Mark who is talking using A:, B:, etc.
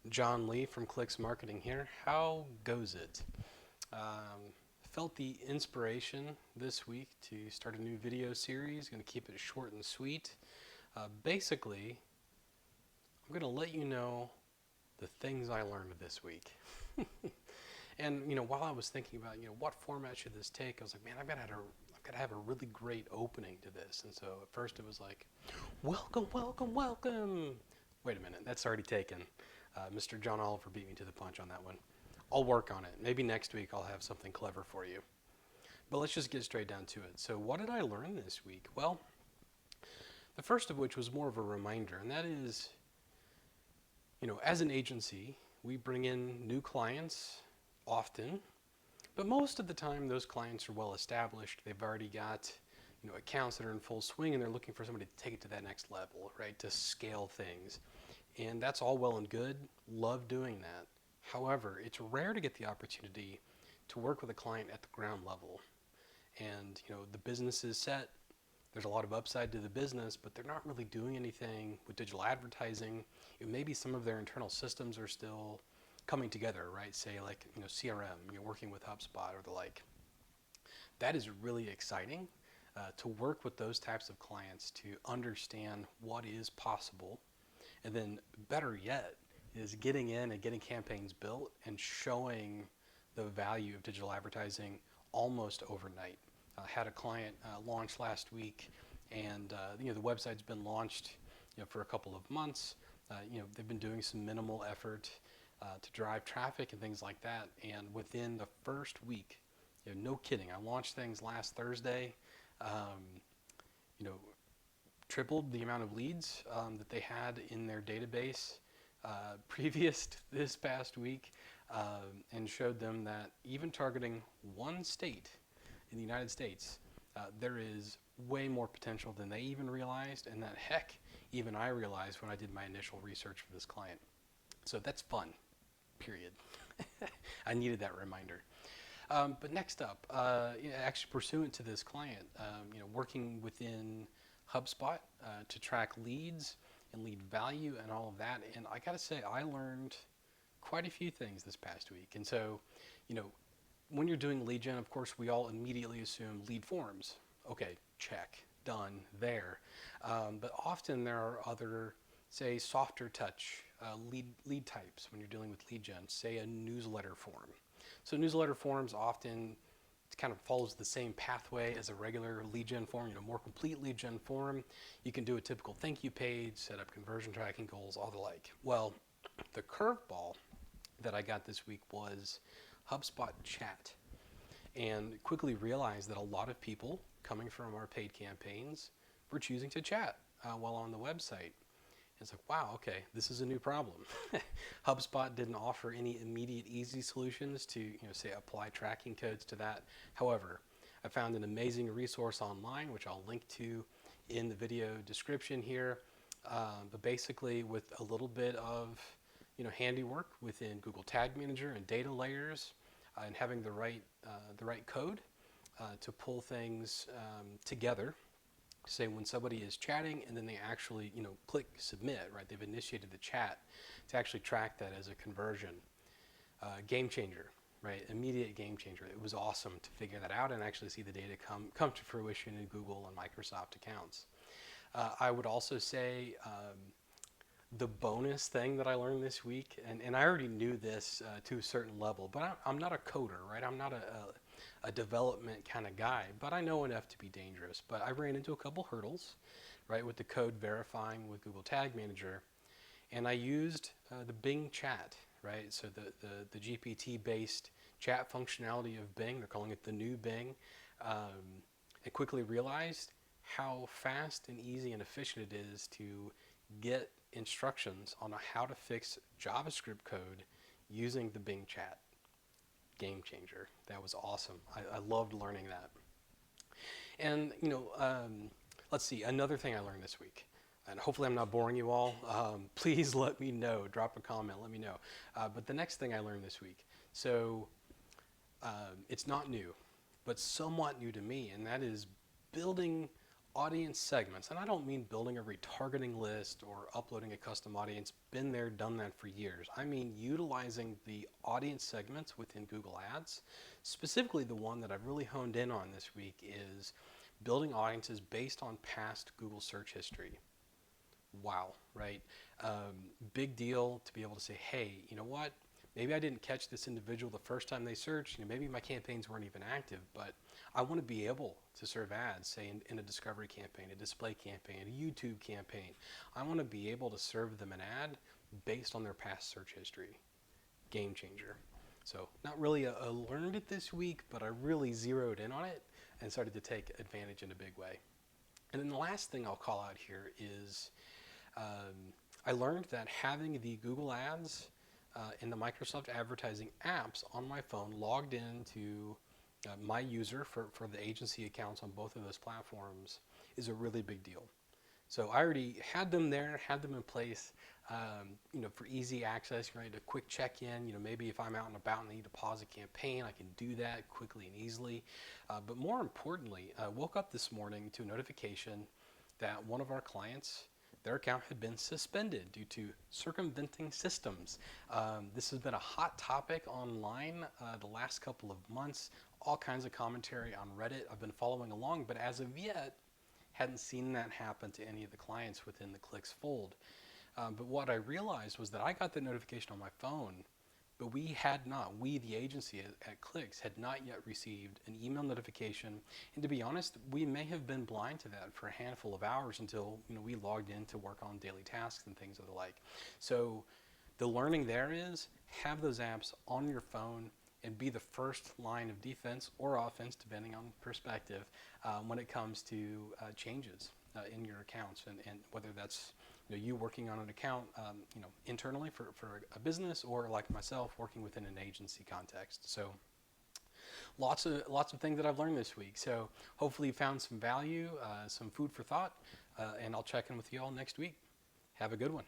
A: John Lee from Clix Marketing here. How goes it? Felt the inspiration this week to start a new video series. Going to keep it short and sweet. Basically, I'm going to let you know the things I learned this week. And while I was thinking about what format should this take, I was like, man, I've got to have a really great opening to this. And so at first it was like, welcome, welcome, welcome. Wait a minute, that's already taken. Mr. John Oliver beat me to the punch on that one. I'll work on it. Maybe next week I'll have something clever for you. But let's just get straight down to it. So what did I learn this week? Well, the first of which was more of a reminder, and that is, as an agency, we bring in new clients often, but most of the time those clients are well established. They've already got accounts that are in full swing, and they're looking for somebody to take it to that next level, right? To scale things. And that's all well and good. Love doing that. However, it's rare to get the opportunity to work with a client at the ground level. And the business is set. There's a lot of upside to the business, but they're not really doing anything with digital advertising. Maybe some of their internal systems are still coming together, right? Say like CRM, working with HubSpot or the like. That is really exciting to work with those types of clients to understand what is possible. And then better yet is getting in and getting campaigns built and showing the value of digital advertising almost overnight. I had a client launch last week, and the website's been launched for a couple of months. They've been doing some minimal effort to drive traffic and things like that. And within the first week, no kidding, I launched things last Thursday. You know, Tripled the amount of leads that they had in their database previous to this past week, and showed them that even targeting one state in the United States, there is way more potential than they even realized, and that heck, even I realized when I did my initial research for this client. So that's fun, period. I needed that reminder. But next up, actually pursuant to this client, working within HubSpot to track leads and lead value and all of that. And I got to say, I learned quite a few things this past week. And so, when you're doing lead gen, of course, we all immediately assume lead forms. Okay, check, done, there. But often there are other, say, softer touch lead types when you're dealing with lead gen, say a newsletter form. So newsletter forms often kind of follows the same pathway as a regular lead gen form, more complete lead gen form. You can do a typical thank you page, set up conversion tracking goals, all the like. Well, the curveball that I got this week was HubSpot chat, and quickly realized that a lot of people coming from our paid campaigns were choosing to chat while on the website. It's like, wow, okay, this is a new problem. HubSpot didn't offer any immediate easy solutions to, say, apply tracking codes to that. However, I found an amazing resource online, which I'll link to in the video description here. But basically, with a little bit of, handiwork within Google Tag Manager and data layers, and having the right code to pull things together. Say when somebody is chatting and then they actually click submit, right? They've initiated the chat, to actually track that as a conversion. Game changer, right? Immediate game changer. It was awesome to figure that out and actually see the data come to fruition in Google and Microsoft accounts. I would also say the bonus thing that I learned this week, and I already knew this to a certain level, but I'm not a coder, right? I'm not a development kind of guy, but I know enough to be dangerous. But I ran into a couple hurdles, right, with the code verifying with Google Tag Manager, and I used the Bing chat, right? So the GPT-based chat functionality of Bing, they're calling it the new Bing. I quickly realized how fast and easy and efficient it is to get instructions on how to fix JavaScript code using the Bing chat. Game changer. That was awesome. I loved learning that. And let's see, another thing I learned this week, and hopefully I'm not boring you all. Please let me know. Drop a comment. Let me know. But the next thing I learned this week, so it's not new, but somewhat new to me, and that is building audience segments, and I don't mean building a retargeting list or uploading a custom audience. Been there, done that for years. I mean utilizing the audience segments within Google Ads. Specifically, the one that I've really honed in on this week is building audiences based on past Google search history. Wow, right? Big deal to be able to say, hey, you know what? Maybe I didn't catch this individual the first time they searched. Maybe my campaigns weren't even active, but I want to be able to serve ads, say in a discovery campaign, a display campaign, a YouTube campaign. I want to be able to serve them an ad based on their past search history. Game changer. So not really I learned it this week, but I really zeroed in on it and started to take advantage in a big way. And then the last thing I'll call out here is I learned that having the Google Ads and the Microsoft advertising apps on my phone logged into my user for the agency accounts on both of those platforms is a really big deal. So I already had them there, had them in place, for easy access, right? A quick check-in. Maybe if I'm out and about and I need to pause a campaign, I can do that quickly and easily. But more importantly, I woke up this morning to a notification that one of our clients, their account had been suspended due to circumventing systems. This has been a hot topic online the last couple of months. All kinds of commentary on Reddit. I've been following along, but as of yet, hadn't seen that happen to any of the clients within the Clix fold. But what I realized was that I got the notification on my phone, but we, the agency at Clix, had not yet received an email notification. And to be honest, we may have been blind to that for a handful of hours until we logged in to work on daily tasks and things of the like. So the learning there is have those apps on your phone and be the first line of defense or offense, depending on perspective, when it comes to changes in your accounts, and whether that's you working on an account internally for a business, or like myself working within an agency context. So lots of things that I've learned this week. So hopefully you found some value, some food for thought, and I'll check in with you all next week. Have a good one.